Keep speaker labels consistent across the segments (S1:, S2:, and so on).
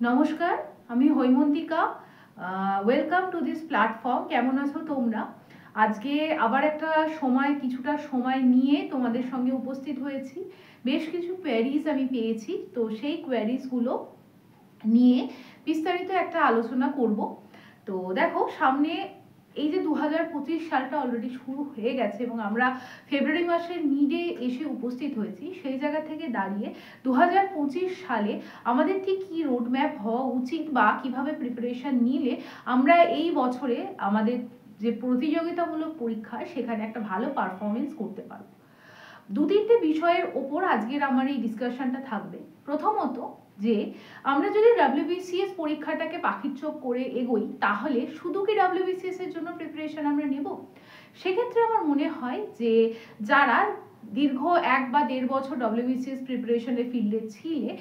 S1: নমস্কার, আমি Haimantika. Welcome to this platform. কেমন আছো তোমরা? আজকে আবার একটা কিছুটা সময় নিয়ে তোমাদের সঙ্গে উপস্থিত হয়েছি। বেশ কিছু কোয়েরিজ আমি পেয়েছি, তো সেই কোয়েরিজগুলো নিয়ে বিস্তারিত একটা আলোচনা করব। তো দেখো, সামনে এই যে 2025 সালটা অলরেডি শুরু হয়ে গেছে এবং আমরা ফেব্রুয়ারি মাসের মিডে এসে উপস্থিত হয়েছি। সেই জায়গা থেকে দাঁড়িয়ে 2025 সালে আমাদের ঠিক কী রোডম্যাপ হওয়া উচিত বা কিভাবে প্রিপারেশন নিলে আমরা এই বছরে আমাদের যে প্রতিযোগিতামূলক পরীক্ষা সেখানে একটা ভালো পারফরমেন্স করতে পারবো। দু তিনটে বিষয়ের ওপর আজকের আমার এই ডিসকাশনটা থাকবে। প্রথমত, যে আমরা যদি WBCS পরীক্ষাটাকে পাখির চোখ করে এগোই, তাহলে শুধু কি WBCS এর জন্য প্রিপারেশন আমরা নেব? সেক্ষেত্রে আমার মনে হয় যে যারা দীর্ঘ 1 বা 1.5 বছর WBCS প্রিপারেশনের ফিল্ডে ছিলে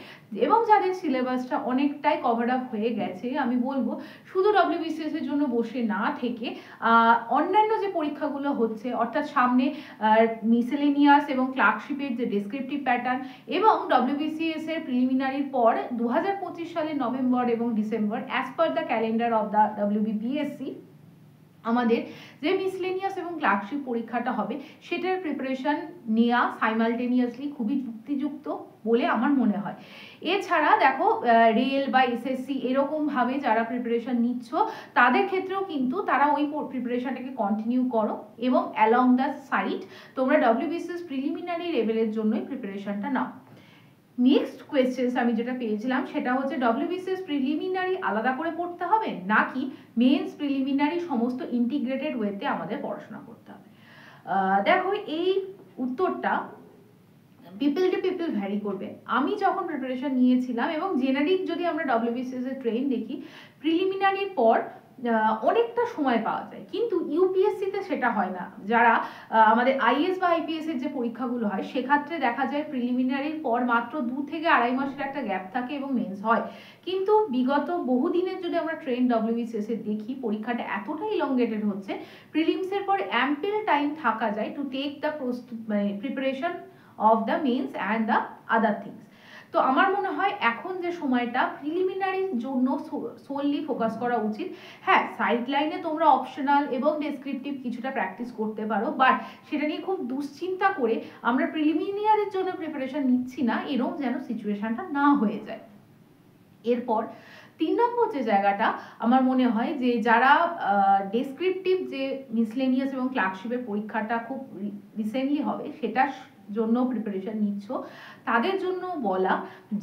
S1: এবং যাদের সিলেবাসটা অনেকটাই কভার আপ হয়ে গেছে, আমি বলবো শুধু WBCS এর জন্য বসে না থেকে অন্যান্য যে পরীক্ষাগুলো হচ্ছে, অর্থাৎ সামনে মিসেলেনিয়াস এবং ক্লার্কশিপের যে ডেসক্রিপটিভ প্যাটার্ন এবং WBCS এর প্রিলিমিনারির পর 2025 সালের নভেম্বর এবং December as per the calendar of the WBPSC আমাদের যে মিসলেনিয়াস এবং ক্লার্কশিপ পরীক্ষাটা হবে সেটার প্রিপারেশন নেওয়া সাইমালটেনিয়াসলি খুবই যুক্তিযুক্ত বলে আমার মনে হয়। এছাড়া দেখো, রেল বা SSC এরকমভাবে যারা প্রিপারেশন নিচ্ছ তাদের ক্ষেত্রেও কিন্তু তারা ওই প্রিপারেশনটাকে কন্টিনিউ করো এবং অ্যালং দ্য সাইড তোমরা WBCS প্রিলিমিনারি লেভেলের জন্যই প্রিপারেশনটা নাও। নেক্সট কোয়েশ্চেন্স আমি যেটা পেয়েছিলাম সেটা হচ্ছে WBCS প্রিলিমিনারি আলাদা করে পড়তে হবে নাকি মেন্স প্রিলিমিনারি সমস্ত ইন্টিগ্রেটেড ওয়েতে আমাদের পড়াশোনা করতে হবে? দেখো, এই উত্তরটা পিপল টু পিপল ভ্যারি করবে। আমি যখন প্রিপারেশন নিয়েছিলাম এবং জেনারিক যদি আমরা WBCS এর ট্রেন দেখি, প্রিলিমিনারির পর অনেকটা সময় পাওয়া যায়, কিন্তু ইউপিএসসিতে সেটা হয় না। যারা আমাদের IAS বা IPS এর যে পরীক্ষাগুলো হয় সেক্ষেত্রে দেখা যায় প্রিলিমিনারির পর মাত্র 2 থেকে 2.5 মাসের একটা গ্যাপ থাকে এবং মেন্স হয়। কিন্তু বিগত বহুদিনের যদি আমরা ট্রেন WBCS এর দেখি, পরীক্ষাটা এতটাই ইলংগেটেড হচ্ছে, প্রিলিমসের পর অ্যাম্পেল টাইম থাকা যায় to take the preparation of the mains and the other things. তো আমার মনে হয় এখন যে সময়টা প্রিলিমিনারির জন্য সোললি ফোকাস করা উচিত। হ্যাঁ, সাইড লাইনে তোমরা অপশনাল এবং ডেসক্রিপটিভ কিছুটা প্র্যাকটিস করতে পারো, বাট সেটা নিয়ে খুব দুশ্চিন্তা করে আমরা প্রিলিমিনারির জন্য প্রিপারেশন নিচ্ছি না, এরকম যেন সিচুয়েশনটা না হয়ে যায়। এরপর 3 নম্বর যে জায়গাটা আমার মনে হয় যে যারা ডেসক্রিপটিভ যে মিসলেনিয়াস এবং ক্লার্কশিপের পরীক্ষাটা খুব রিসেন্টলি হবে সেটার জন্য প্রিপারেশন নিচ্ছ, তাদের জন্য বলা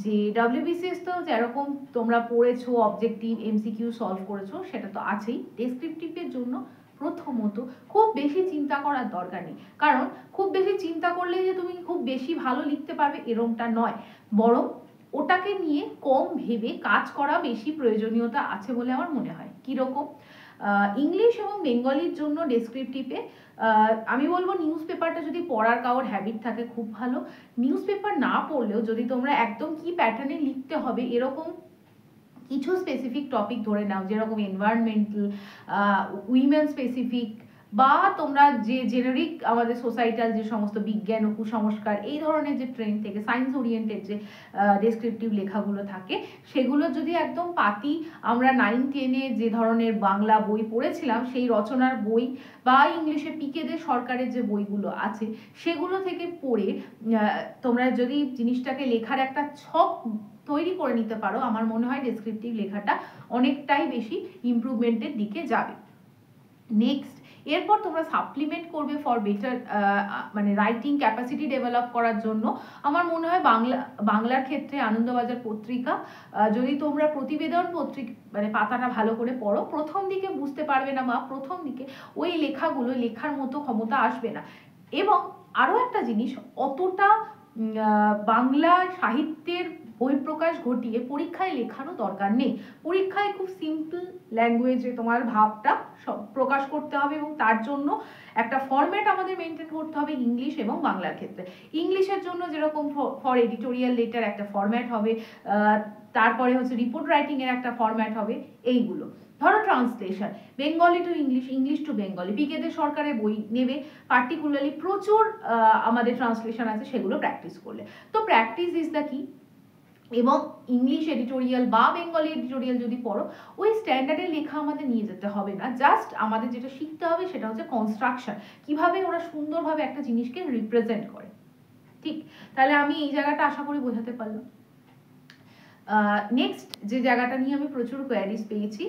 S1: যে WBCS তো যেরকম তোমরা পড়েছো, অবজেক্টিভ MCQ সলভ করেছো, সেটা তো আছেই। ডেসক্রিপটিভের জন্য প্রথমত খুব বেশি চিন্তা করার দরকার নেই, কারণ খুব বেশি চিন্তা করলে যে তুমি খুব বেশি ভালো লিখতে পারবে এরকমটা নয়, বরং ওটাকে নিয়ে কম ভেবে কাজ করা বেশি প্রয়োজনীয়তা আছে বলে আমার মনে হয়। কীরকম? ইংলিশ এবং বেঙ্গলির জন্য ডেসক্রিপটিভে আমি বলবো নিউজ পেপারটা যদি পড়ার কারোর হ্যাবিট থাকে খুব ভালো। নিউজ পেপার না পড়লেও যদি তোমরা একদম কি প্যাটার্নে লিখতে হবে এরকম কিছু স্পেসিফিক টপিক ধরে নাও, যেরকম এনভায়রনমেন্টাল, উইমেন স্পেসিফিক, বা তোমরা যে জেনারিক আমাদের সোসাইটাল যে সমস্ত বিজ্ঞান ও কুসংস্কার এই ধরনের যে ট্রেন থেকে সায়েন্স ওরিয়েন্টেড যে ডেসক্রিপটিভ লেখাগুলো থাকে, সেগুলো যদি একদম পাতি আমরা 9-10-এ যে ধরনের বাংলা বই পড়েছিলাম সেই রচনার বই বা ইংলিশে পিকেদের সরকারের যে বইগুলো আছে সেগুলো থেকে পড়ে তোমরা যদি জিনিসটাকে লেখার একটা ছক তৈরি করে নিতে পারো, আমার মনে হয় ডেসক্রিপটিভ লেখাটা অনেকটাই বেশি ইমপ্রুভমেন্টের দিকে যাবে। নেক্সট, এরপর তোমরা সাপ্লিমেন্ট করবে ফর বেটার মানে রাইটিং ক্যাপাসিটি ডেভেলপ করার জন্য। আমার মনে হয় বাংলার ক্ষেত্রে আনন্দবাজার পত্রিকা, যদি তোমরা প্রতিবেদন মানে পাতাটা ভালো করে পড়ো, প্রথম দিকে বুঝতে পারবে না বা প্রথম দিকে ওই লেখাগুলো লেখার মতো ক্ষমতা আসবে না। এবং আরও একটা জিনিস, অতটা বাংলা সাহিত্যের বহিঃপ্রকাশ ঘটিয়ে পরীক্ষায় লেখারও দরকার নেই। পরীক্ষায় খুব সিম্পল ল্যাঙ্গুয়েজে তোমার ভাবটা প্রকাশ করতে হবে এবং তার জন্য একটা ফরম্যাট আমাদের মেনটেন করতে হবে ইংলিশ এবং বাংলার ক্ষেত্রে। ইংলিশের জন্য যেরকম ফর এডিটোরিয়াল লেটার একটা ফরম্যাট হবে, তারপরে হচ্ছে রিপোর্ট রাইটিং এর একটা ফরম্যাট হবে, এইগুলো। ধরো translation, Bengali to English, English to Bengali, পিকেদের সরকারের বই নেবে, পার্টিকুলারলি প্রচুর আমাদের ট্রান্সলেশন আছে, সেগুলো প্র্যাকটিস করলে। তো প্র্যাকটিস ইজ দ্য কি। এবং ইংলিশ এডিটোরিয়াল বা বেঙ্গলি এডিটোরিয়াল যদি পড়ো, ওই স্ট্যান্ডার্ডে লেখা আমাদের নিয়ে যেতে হবে না। জাস্ট আমাদের যেটা শিখতে হবে সেটা হচ্ছে কনস্ট্রাকশন, কিভাবে ওরা সুন্দরভাবে একটা জিনিসকে রিপ্রেজেন্ট করে। ঠিক, তাহলে আমি এই জায়গাটা আশা করি বোঝাতে পারলাম। নেক্সট যে জায়গাটা নিয়ে আমি প্রচুর কোয়ারিজ পেয়েছি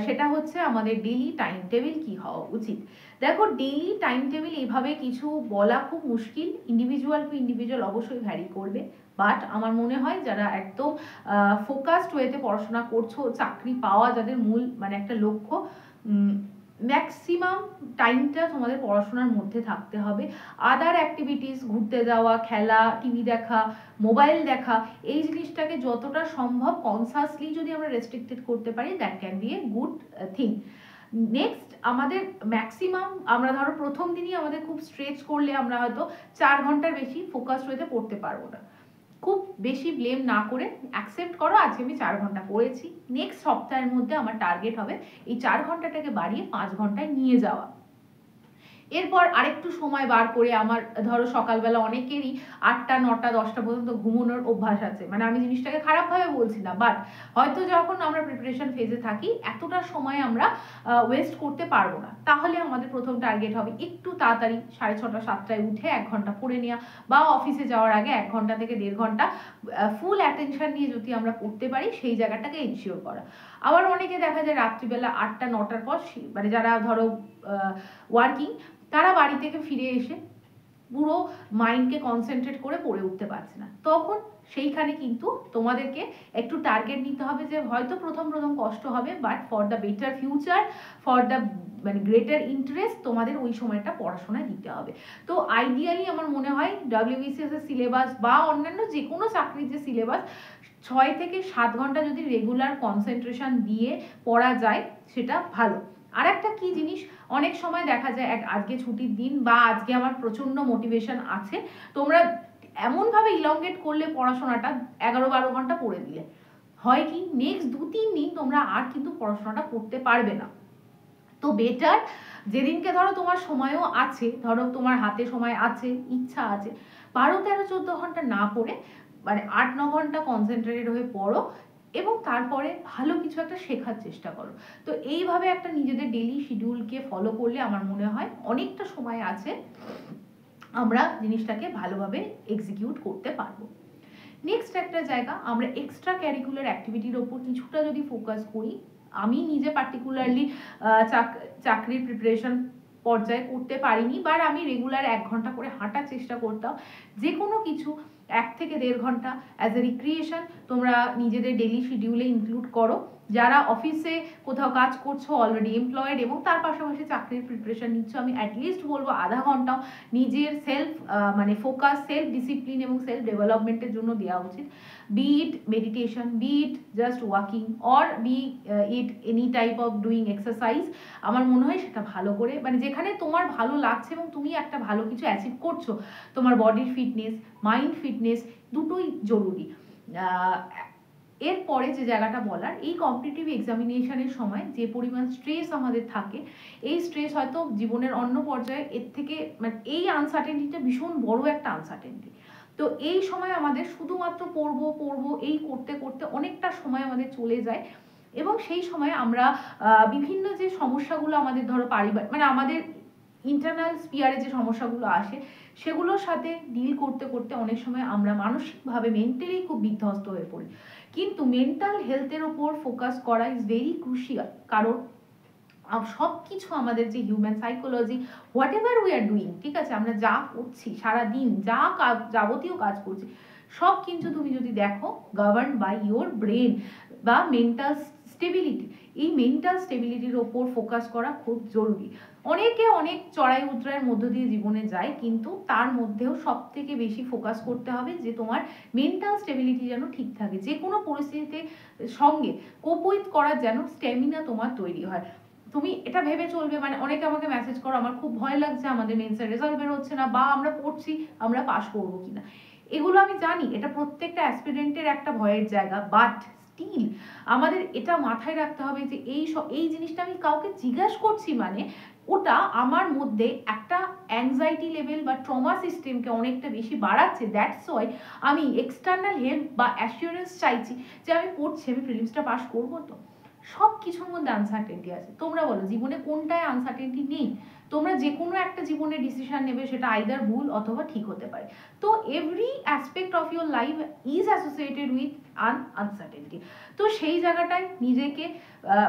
S1: সেটা হচ্ছে আমাদের ডেইলি টাইম টেবিল কী হওয়া উচিত। দেখো, ডেইলি টাইম টেবিল এভাবে কিছু বলা খুব মুশকিল, ইন্ডিভিজুয়াল টু ইন্ডিভিজুয়াল অবশ্যই ভ্যারি করবে। বাট আমার মনে হয় যারা একদম ফোকাসড ওয়েতে পড়াশোনা করছো, চাকরি পাওয়া যাদের মূল মানে একটা লক্ষ্য, ম্যাক্সিমাম টাইমটা তোমাদের পড়াশোনার মধ্যে থাকতে হবে। আদার অ্যাক্টিভিটিস, ঘুরতে যাওয়া, খেলা, টিভি দেখা, মোবাইল দেখা, এই জিনিসটাকে যতটা সম্ভব কনসাসলি যদি আমরা রেস্ট্রিক্টেড করতে পারি, that can B a good thing. Next, আমাদের ম্যাক্সিমাম, আমরা ধরো প্রথম দিনই আমাদের খুব স্ট্রেচ করলে আমরা হয়তো 4 ঘন্টার বেশি ফোকাসড হতে পড়তে পারবো না। খুব বেশি ব্লেম না করে অ্যাকসেপ্ট করো আজকে আমি 4 ঘন্টা পড়েছি, নেক্সট সপ্তাহের মধ্যে আমার টার্গেট হবে এই 4 ঘন্টাটাকে বাড়িয়ে 5 ঘন্টায় নিয়ে যাওয়া। এরপর আরেকটু সময় বার করে, আমার ধরো সকালবেলা অনেকেরই 8টা 9টা 10টা পর্যন্ত ঘুমানোর অভ্যাস আছে, মানে আমি জিনিসটাকে খারাপভাবে বলছি না, বাট হয়তো যখন আমরা প্রিপারেশন ফেজে থাকি এতটা সময় আমরা ওয়েস্ট করতে পারবো না। তাহলে আমাদের প্রথম টার্গেট হবে একটু তাড়াতাড়ি 6:30 7টায় উঠে 1 ঘন্টা পড়ে নেওয়া, বা অফিসে যাওয়ার আগে 1 ঘন্টা থেকে 1.5 ঘন্টা ফুল অ্যাটেনশন নিয়ে যদি আমরা পড়তে পারি সেই জায়গাটাকে এনশিওর করা। আবার অনেকে দেখা যায় রাত্রিবেলা 8টা 9টার পর, মানে যারা ধরো ওয়ার্কিং, তারা বাড়ি থেকে ফিরে এসে পুরো মাইন্ডকে কনসেন্ট্রেট করে পড়ে উঠতে পারছে না। তখন সেইখানে কিন্তু তোমাদেরকে একটু টার্গেট নিতে হবে যে হয়তো প্রথম কষ্ট হবে, but for the better future, for the মানে গ্রেটার ইন্টারেস্ট তোমাদের ওই সময়টা পড়াশোনায় দিতে হবে। তো আইডিয়ালি আমার মনে হয় WBCS এর সিলেবাস বা অন্যান্য যে কোনো চাকরির যে সিলেবাস, 6 থেকে 7 ঘন্টা যদি রেগুলার কনসেন্ট্রেশন দিয়ে পড়া যায় সেটা ভালো। আর একটা কি জিনিস, অনেক সময় দেখা যায় আজকে ছুটির দিন বা আজকে আমার প্রচন্ড মোটিভেশন আছে, তোমরা এমনভাবে ইলংগেট করলে পড়াশোনাটা 11-12 ঘন্টা পড়ে দিলে, হয় কি নেক্সট 2-3 দিন তোমরা আর কিন্তু পড়াশোনাটা করতে পারবে না। তো বেটার যেদিনকে ধরো তোমার সময়ও আছে, ধরো তোমার হাতে সময় আছে, ইচ্ছা আছে, 12-13-14 ঘন্টা না পড়ে মানে 8-9 ঘন্টা কনসেন্ট্রেটেড হয়ে পড়ো এবং তারপরে ভালো কিছু একটা শেখার চেষ্টা করো। তো এইভাবে একটা নিজেদের ডেইলি শিডিউলকে ফলো করলে আমার মনে হয় অনেকটা সময় আছে, আমরা জিনিসটাকে ভালোভাবে এক্সিকিউট করতে পারবো। নেক্সট একটা জায়গা, আমরা এক্সট্রা ক্যারিকুলার অ্যাক্টিভিটির ওপর কিছুটা যদি ফোকাস করি, আমি নিজে পার্টিকুলারলি চাকরির প্রিপারেশন পর্যায়ে করতে পারিনি, বাট আমি রেগুলার 1 ঘন্টা করে হাঁটার চেষ্টা করতাম। যে কোনো কিছু 1 থেকে 1.5 ঘন্টা অ্যাজ এ রিক্রিয়েশন তোমরা নিজেদের ডেইলি শিডিউলে ইনক্লুড করো। যারা অফিসে কোথাও কাজ করছো, অলরেডি এমপ্লয়েড এবং তার পাশাপাশি চাকরির প্রিপারেশন নিচ্ছ, আমি অ্যাটলিস্ট বলবো আধা ঘন্টাও নিজের সেলফ মানে ফোকাস, সেলফ ডিসিপ্লিন এবং সেলফ ডেভেলপমেন্টের জন্য দেওয়া উচিত। Be it meditation, be it just walking, or be it any type of doing exercise. আমার মনে হয় সেটা ভালো করে, মানে যেখানে তোমার ভালো লাগছে এবং তুমি একটা ভালো কিছু অ্যাচিভ করছো, তোমার বডির ফিটনেস, মাইন্ড ফিটনেস দুটোই জরুরি। এরপরে যে জায়গাটা বলার, এই কম্পিটিটিভ এক্সামিনেশনের সময় যে পরিমাণ স্ট্রেস আমাদের থাকে, এই স্ট্রেস হয়তো জীবনের অন্য পর্যায়ে এর থেকে মানে এই আনসার্টেনিটিটা ভীষণ বড় একটা আনসার্টেনিটি। তো এই সময় আমাদের শুধুমাত্র পড়বো এই করতে করতে অনেকটা সময় আমাদের চলে যায় এবং সেই সময় আমরা বিভিন্ন যে সমস্যাগুলো আমাদের ধরো পারিবারিক মানে আমাদের ইন্টারনাল স্পিয়ারে যে সমস্যাগুলো আসে সেগুলোর সাথে ডিল করতে করতে অনেক সময় আমরা মানসিকভাবে মেন্টালি খুব বিধ্বস্ত হয়ে পড়ি। কিন্তু মেন্টাল হেলথের ওপর ফোকাস করা ইজ ভেরি ক্রুশিয়াল, কারণ সব কিছু আমাদের যে human psychology, what ever we are doing, ঠিক আছে, আমরা যা করছি সারাদিন, যা কাজ যাবতীয় কাজ করছি, সব কিন্তু তুমি যদি দেখো গভর্ন বাই ইয়োর ব্রেন বা মেন্টাল স্টেবিলিটি। এই মেন্টাল স্টেবিলিটির ওপর ফোকাস করা খুব জরুরি। অনেকে অনেক চড়াই উতরাইয়ের মধ্য দিয়ে জীবনে যায়, কিন্তু তার মধ্যেও সব থেকে বেশি ফোকাস করতে হবে যে তোমার মেন্টাল স্টেবিলিটি যেন ঠিক থাকে, যে কোনো পরিস্থিতিতে সঙ্গে কোপ উইথ করার যেন স্ট্যামিনা তোমার তৈরি হয়। তুমি এটা ভেবে চলবে, মানে অনেকে আমাকে মেসেজ করো আমার খুব ভয় লাগছে, আমাদের মেন্সের রেজাল্ট বের হচ্ছে না, বা আমরা পড়ছি আমরা পাশ করবো কিনা। এগুলো আমি জানি এটা প্রত্যেকটা অ্যাসপিরেন্টের একটা ভয়ের জায়গা, বাট স্টিল আমাদের এটা মাথায় রাখতে হবে যে এই জিনিসটা আমি কাউকে জিজ্ঞাসা করছি মানে ওটা আমার মধ্যে একটা অ্যাংজাইটি লেভেল বা ট্রমা সিস্টেমকে অনেকটা বেশি বাড়াচ্ছে। দ্যাটস ওয়াই আমি এক্সটার্নাল হেল্প বা অ্যাসিওরেন্স চাইছি যে আমি পড়ছি, আমি প্রিলিমসটা পাস করবো। তো সব কিছুর মধ্যে আনসার্টেনটি আছে। তোমরা বলো জীবনে কোনটায় আনসার্টেনটি নেই? তোমরা যে কোনো একটা জীবনে ডিসিশন নেবে, সেটা আইদার ভুল অথবা ঠিক হতে পারে। তো every aspect of your life is associated with uncertainty. তো সেই জায়গাটায় নিজেকে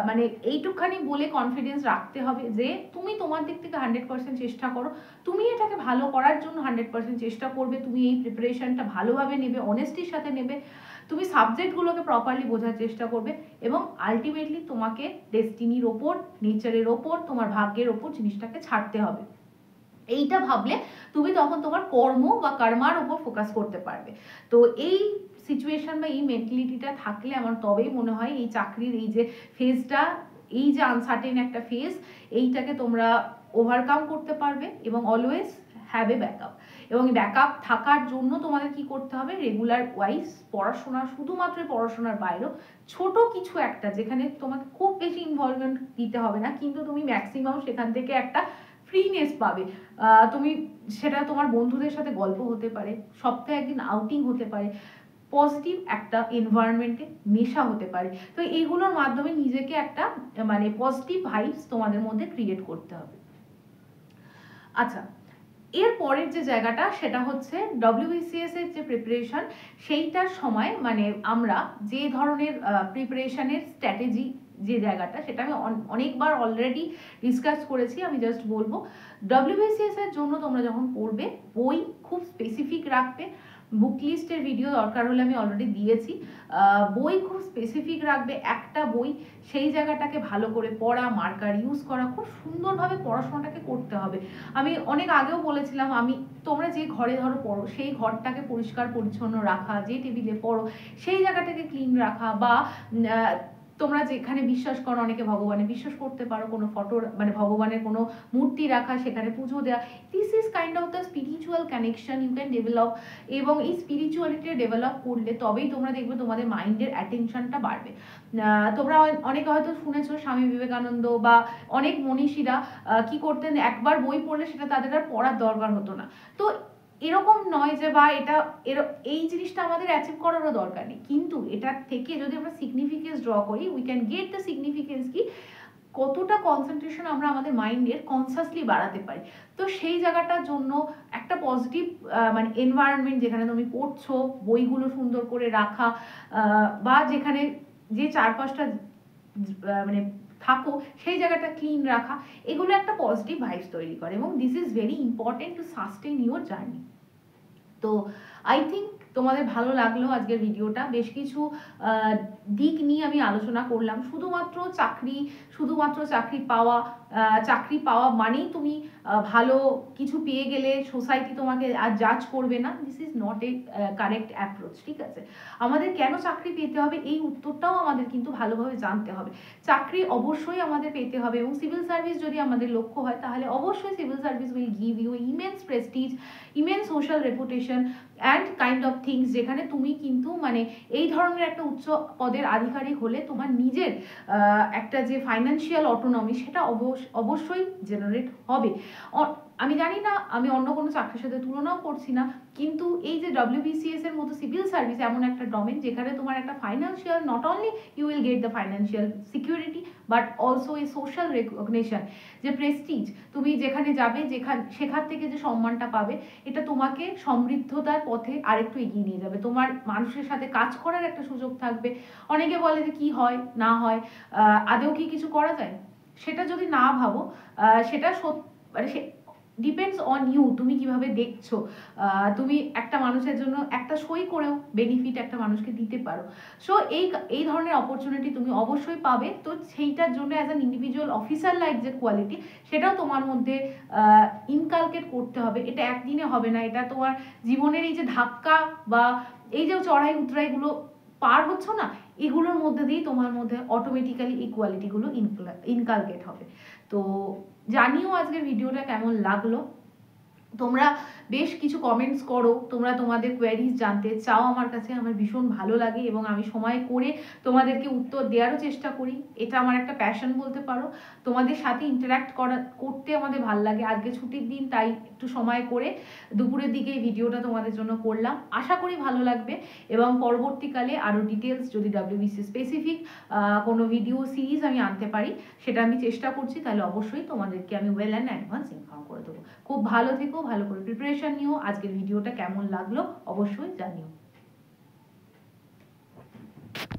S1: মানে এইটুকখানি বলে কনফিডেন্স রাখতে হবে যে তুমি তোমার দিক থেকে 100% চেষ্টা করো, তুমি এটাকে ভালো করার জন্য 100% চেষ্টা করবে, তুমি এই প্রিপারেশনটা ভালোভাবে নেবে, অনেস্টির সাথে নেবে, তুমি সাবজেক্টগুলোকে প্রপারলি বোঝার চেষ্টা করবে এবং আলটিমেটলি তোমাকে ডেস্টিনির ওপর, নেচারের ওপর, তোমার ভাগ্যের ওপর জিনিসটাকে ছাড়তে হবে। এইটা ভাবলে তুমি তখন তোমার কর্ম বা কর্মার উপর ফোকাস করতে পারবে। তো এই সিচুয়েশন বা এই মেন্টালিটিটা থাকলে আমার তবেই মনে হয় এই চাকরির এই যে ফেজটা, এই যে আনসার্টেন একটা ফেজ, এইটাকে তোমরা ওভারকাম করতে পারবে এবং অলওয়েজ হ্যাভ এ ব্যাকআপ। এবং ব্যাকআপ থাকার জন্য তোমাদের কি করতে হবে, রেগুলার ওয়াইজ পড়াশোনা, শুধুমাত্র পড়াশোনার বাইরেও ছোট কিছু একটা যেখানে তোমাকে খুব বেশি ইনভলভমেন্ট দিতে হবে না, কিন্তু তুমি ম্যাক্সিমাম সেখান থেকে একটা ফ্রিনেস পাবে। তুমি সেটা তোমার বন্ধুদের সাথে গল্প হতে পারে, সপ্তাহে একদিন আউটিং হতে পারে, পজিটিভ একটা এনভায়রনমেন্টে মেশা হতে পারে। তো এইগুলোর মাধ্যমে নিজেকে একটা মানে পজিটিভ ভাইবস তোমাদের মধ্যে ক্রিয়েট করতে হবে। আচ্ছা, এর পরের যে জায়গাটা সেটা হচ্ছে WBCS এর যে প্রিপারেশন, সেইটার সময় মানে আমরা যে ধরনের প্রিপারেশনের স্ট্র্যাটেজি, যে জায়গাটা সেটা আমি অনেকবার অলরেডি ডিসকাস করেছি। আমি জাস্ট বলবো, WBCS এর জন্য তোমরা যখন পড়বে বই খুব স্পেসিফিক রাখবে। বুক লিস্টের ভিডিও দরকার হলে আমি অলরেডি দিয়েছি। বই খুব স্পেসিফিক রাখবে, একটা বই, সেই জায়গাটাকে ভালো করে পড়া, মার্কার ইউজ করা, খুব সুন্দরভাবে পড়াশোনাটাকে করতে হবে। আমি অনেক আগেও বলেছিলাম, তোমরা যে ঘরে ধরো পড়ো সেই ঘরটাকে পরিষ্কার পরিচ্ছন্ন রাখা, যে টেবিলে পড়ো সেই জায়গাটাকে ক্লিন রাখা, বা তোমরা যেখানে বিশ্বাস করো, অনেকে ভগবানে বিশ্বাস করতে পারো, কোনো ফটো মানে ভগবানের কোনো মূর্তি রাখা, সেখানে পুজো দেওয়া, this is kind of the spiritual connection you can develop. এবং এই স্পিরিচুয়ালিটি ডেভেলপ করলে তবেই তোমরা দেখবে তোমাদের মাইন্ডের অ্যাটেনশনটা বাড়বে। তোমরা অনেকে হয়তো শুনেছো স্বামী বিবেকানন্দ বা অনেক মনীষীরা কি করতেন, একবার বই পড়লে সেটা তাদের আর পড়ার দরকার হতো না। তো এরকম নয় যে বা এই জিনিসটা আমাদের অ্যাচিভ করারও দরকার নেই, কিন্তু এটার থেকে যদি আমরা সিগনিফিকেন্স ড্র করি, we can get the significance কি কতটা কনসেন্ট্রেশন আমরা আমাদের মাইন্ডের কনসাসলি বাড়াতে পারি। তো সেই জায়গাটার জন্য একটা পজিটিভ মানে এনভায়রনমেন্ট, যেখানে তুমি পড়ছো, বইগুলো সুন্দর করে রাখা, বা যেখানে যে চারপাশটা মানে থাকো সেই জায়গাটা ক্লিন রাখা, এগুলো একটা পজিটিভ ভাইবস তৈরি করে এবং this is very important to sustain your journey. তো আই থিঙ্ক তোমাদের ভালো লাগলো আজকের ভিডিওটা। বেশ কিছু দিক নিয়ে আমি আলোচনা করলাম। শুধুমাত্র চাকরি পাওয়া মানেই তুমি ভালো কিছু পেয়ে গেলে সোসাইটি তোমাকে আর জাজ করবে না, this is not a correct approach. ঠিক আছে, আমাদের কেন চাকরি পেতে হবে এই উত্তরটাও আমাদের কিন্তু ভালোভাবে জানতে হবে। চাকরি অবশ্যই আমাদের পেতে হবে এবং সিভিল সার্ভিস যদি আমাদের লক্ষ্য হয়, তাহলে অবশ্যই civil service will give you immense prestige, immense social reputation and kind of things, যেখানে তুমি কিন্তু মানে এই ধরনের একটা উচ্চ পদের আধিকারিক হলে তোমার নিজের একটা যে ফাইন্যান্সিয়াল অটোনমি, সেটা অবশ্যই জেনারেট হবে। আমি জানি না, আমি অন্য কোনো চাকরির সাথে তুলনাও করছি না, কিন্তু এই যে WBCS এর মতো সিভিল সার্ভিস এমন একটা ডোমেন যেখানে তোমার একটা financial, not only you will get the financial security but also a social recognition, যে প্রেস্টিজ, তুমি যেখানে যাবে সেখান থেকে যে সম্মানটা পাবে, এটা তোমাকে সমৃদ্ধতার পথে আরেকটু এগিয়ে নিয়ে যাবে। তোমার মানুষের সাথে কাজ করার একটা সুযোগ থাকবে। অনেকে বলে যে কি হয় না হয়, আদেও কি কিছু করা যায়, সেটা যদি না ভাবো, সেটা মানে ডিপেন্ডস অন ইউ, তুমি কিভাবে দেখছো। তুমি একটা মানুষের জন্য একটা সই করেও বেনিফিট একটা মানুষকে দিতে পারো। সো এই ধরনের অপরচুনিটি তুমি অবশ্যই পাবে। তো সেইটার জন্য as an individual officer like যে কোয়ালিটি, সেটাও তোমার মধ্যে ইনকালকেট করতে হবে। এটা একদিনে হবে না, এটা তোমার জীবনের এই যে ধাক্কা বা এই যে চড়াই উতরাইগুলো পার হচ্ছ না, এগুলোর মধ্যে দিয়েই তোমার মধ্যে অটোমেটিক্যালি এই কোয়ালিটিগুলো ইনকালকেট হবে। তো জানিও আজকের ভিডিওটা কেমন লাগলো। তোমরা বেশ কিছু কমেন্টস করো, তোমরা তোমাদের কোয়ারিজ জানতে চাও আমার কাছে, আমার ভীষণ ভালো লাগে এবং আমি সময় করে তোমাদেরকে উত্তর দেওয়ারও চেষ্টা করি। এটা আমার একটা প্যাশন বলতে পারো। তোমাদের সাথে ইন্টারাক্ট করতে আমাদের ভালো লাগে। আজকে ছুটির দিন, তাই একটু সময় করে দুপুরের দিকে এই ভিডিওটা তোমাদের জন্য করলাম। আশা করি ভালো লাগবে এবং পরবর্তীকালে আরও ডিটেলস যদি WBC স্পেসিফিক কোনো ভিডিও সিরিজ আমি আনতে পারি, সেটা আমি চেষ্টা করছি, তাহলে অবশ্যই তোমাদেরকে আমি ওয়েল অ্যান্ড অ্যাডভান্স ইনফর্ম করে দেবো। খুব ভালো থেকো, ভালো করে প্রিপারেশন নিও। আজকের ভিডিওটা কেমন লাগলো অবশ্যই জানিও।